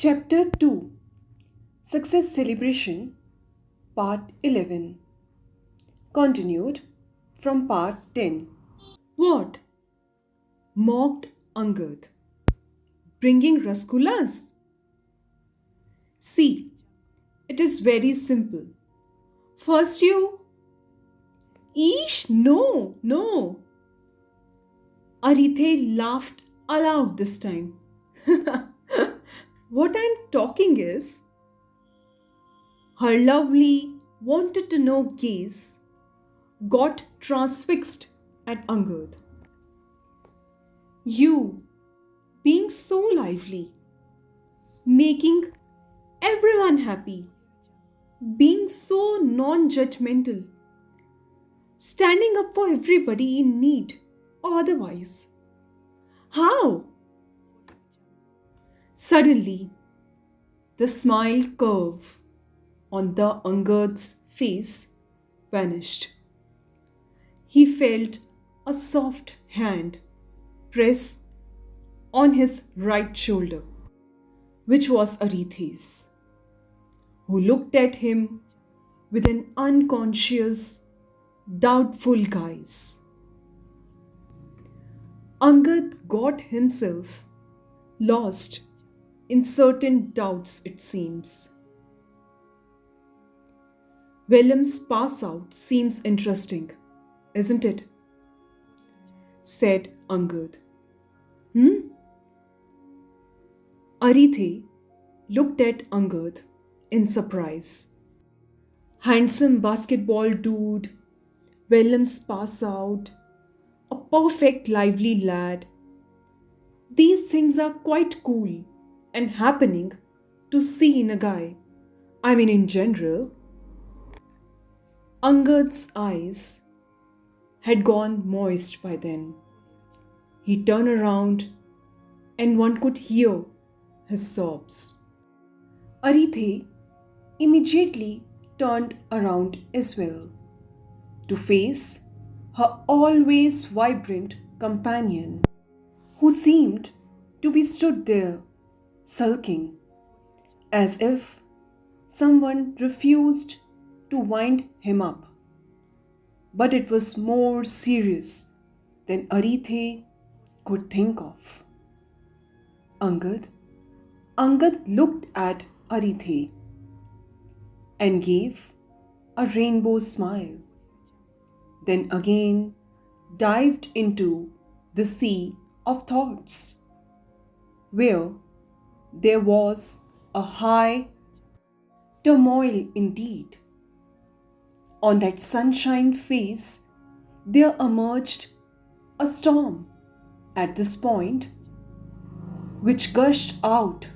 Chapter 2, Success Celebration, Part 11, continued from Part 10. What? Mocked Angad. Bringing rasgullas? See, it is very simple. First you... Eesh, no. Arithe laughed aloud this time. What I'm talking is, her lovely, wanted to know gaze got transfixed at Angad. You, being so lively, making everyone happy, being so non judgmental, standing up for everybody in need or otherwise. How? Suddenly, the smile curve on the Angad's face vanished. He felt a soft hand press on his right shoulder, which was Arithe's, who looked at him with an unconscious, doubtful gaze. Angad got himself lost in certain doubts, it seems. Willem's pass out seems interesting, isn't it? Said Angad. Arithe looked at Angad in surprise. Handsome basketball dude, Willem's pass out, a perfect lively lad. These things are quite cool and happening to see in a guy. I mean, in general. Angad's eyes had gone moist by then. He turned around and one could hear his sobs. Arithe immediately turned around as well to face her always vibrant companion, who seemed to be stood there sulking as if someone refused to wind him up. But it was more serious than Arithe could think of. Angad looked at Arithe and gave a rainbow smile, then again dived into the sea of thoughts, where there was a high turmoil indeed. On that sunshine face, there emerged a storm at this point, which gushed out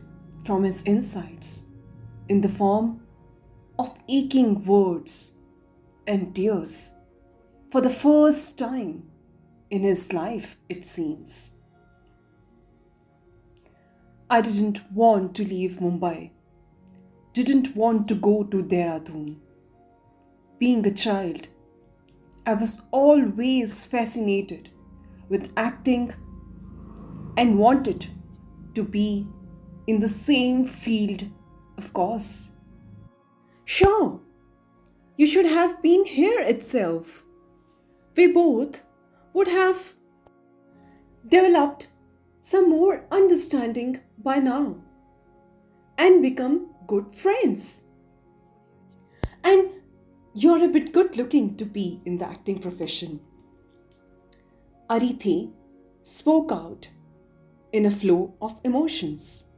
from his insides in the form of aching words and tears for the first time in his life, it seems. I didn't want to leave Mumbai, didn't want to go to Dehradun. Being a child, I was always fascinated with acting and wanted to be in the same field, of course. Sure, you should have been here itself. We both would have developed some more understanding by now and become good friends. And you're a bit good looking to be in the acting profession. Arithe spoke out in a flow of emotions.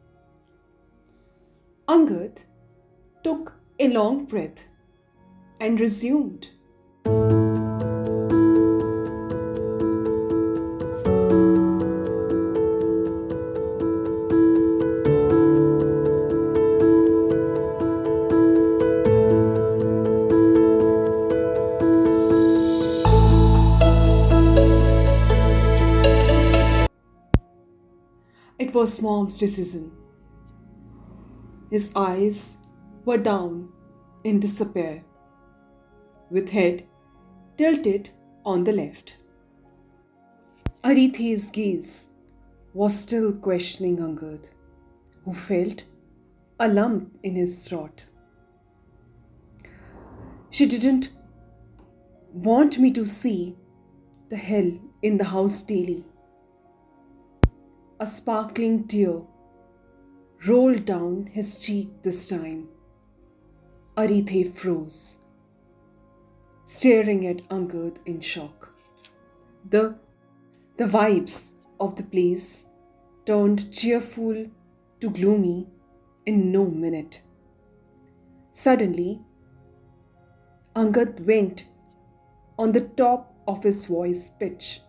Angad took a long breath and resumed. It was Mom's decision. His eyes were down in despair, with head tilted on the left. Arithe's gaze was still questioning Angad, who felt a lump in his throat. She didn't want me to see the hell in the house daily. A sparkling tear rolled down his cheek this time. Arithe froze, staring at Angad in shock. The vibes of the place turned cheerful to gloomy in no minute. Suddenly, Angad went on the top of his voice pitch.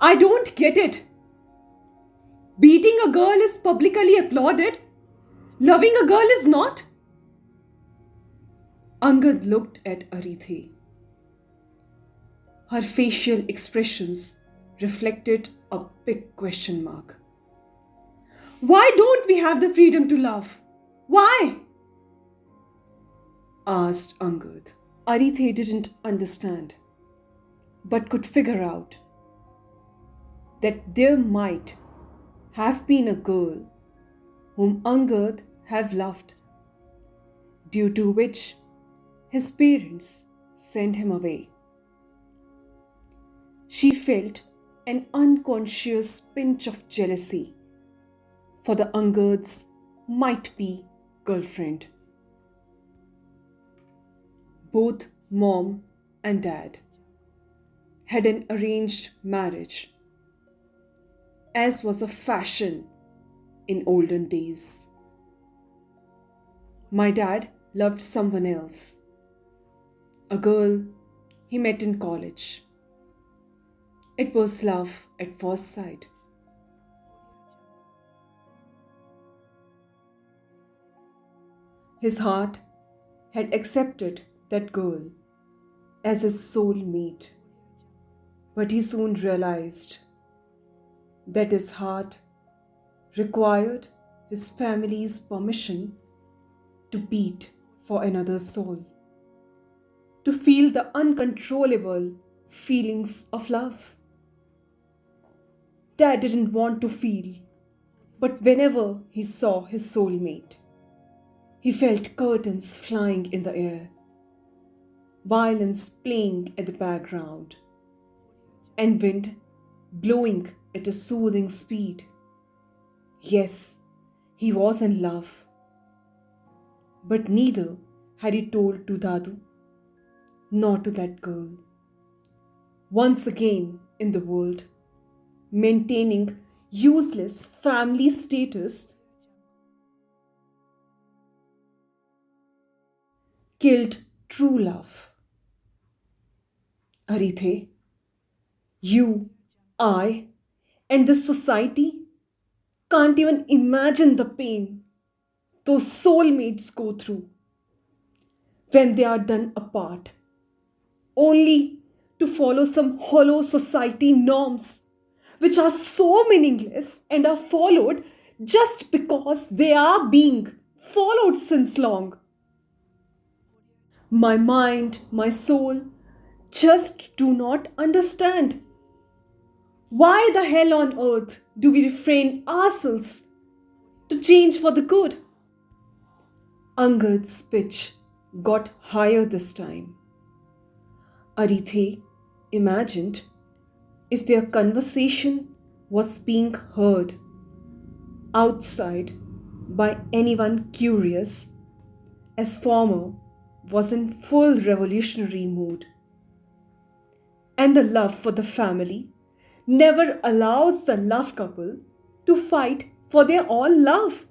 I don't get it. Beating a girl is publicly applauded. Loving a girl is not. Angad looked at Arithe. Her facial expressions reflected a big question mark. Why don't we have the freedom to love? Why? Asked Angad. Arithe didn't understand, but could figure out that there might have been a girl whom Angad have loved, due to which his parents sent him away. She felt an unconscious pinch of jealousy for the Angad's might-be girlfriend. Both mom and dad had an arranged marriage, as was a fashion in olden days. My dad loved someone else, a girl he met in college. It was love at first sight. His heart had accepted that girl as his soulmate, but he soon realized that his heart required his family's permission to beat for another soul, to feel the uncontrollable feelings of love. Dad didn't want to feel, but whenever he saw his soulmate, he felt curtains flying in the air, violins playing at the background, and wind blowing at a soothing speed. Yes, he was in love, but neither had he told to Dadu, nor to that girl. Once again in the world, maintaining useless family status killed true love. Arithe, you, I, and this society can't even imagine the pain those soulmates go through when they are done apart, only to follow some hollow society norms which are so meaningless and are followed just because they are being followed since long. My mind, my soul just do not understand. Why the hell on earth do we refrain ourselves to change for the good? Angad's pitch got higher this time. Arithe imagined if their conversation was being heard outside by anyone curious, as former was in full revolutionary mood. And the love for the family never allows the love couple to fight for their own love.